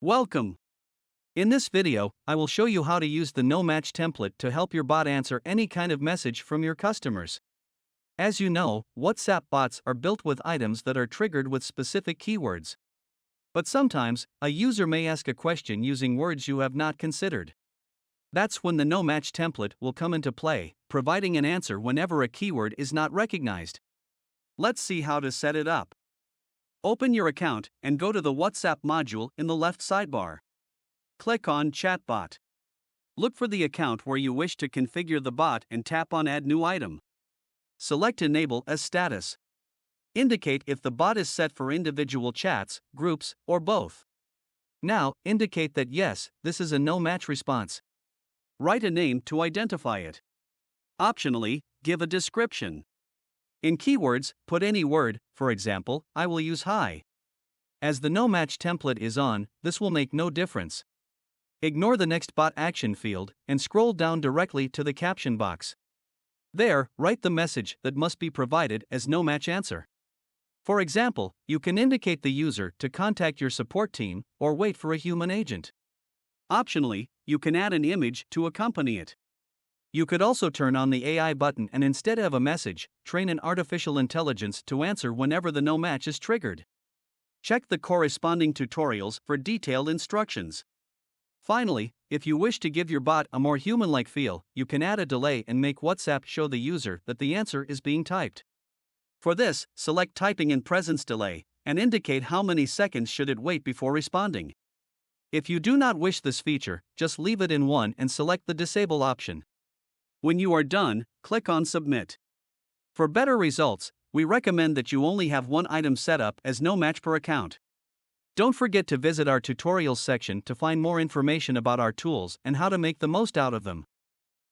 Welcome! In this video, I will show you how to use the no match template to help your bot answer any kind of message from your customers. As you know, WhatsApp bots are built with items that are triggered with specific keywords. But sometimes, a user may ask a question using words you have not considered. That's when the no match template will come into play, providing an answer whenever a keyword is not recognized. Let's see how to set it up. Open your account and go to the WhatsApp module in the left sidebar. Click on Chatbot. Look for the account where you wish to configure the bot and tap on Add New Item. Select Enable as status. Indicate if the bot is set for individual chats, groups, or both. Now, indicate that yes, this is a no-match response. Write a name to identify it. Optionally, give a description. In keywords, put any word, for example, I will use hi. As the no-match template is on, this will make no difference. Ignore the next bot action field and scroll down directly to the caption box. There, write the message that must be provided as no-match answer. For example, you can indicate the user to contact your support team or wait for a human agent. Optionally, you can add an image to accompany it. You could also turn on the AI button and instead of a message, train an artificial intelligence to answer whenever the no match is triggered. Check the corresponding tutorials for detailed instructions. Finally, if you wish to give your bot a more human-like feel, you can add a delay and make WhatsApp show the user that the answer is being typed. For this, select Typing in Presence Delay and indicate how many seconds should it wait before responding. If you do not wish this feature, just leave it in 1 and select the Disable option. When you are done, click on Submit. For better results, we recommend that you only have one item set up as no match per account. Don't forget to visit our tutorials section to find more information about our tools and how to make the most out of them.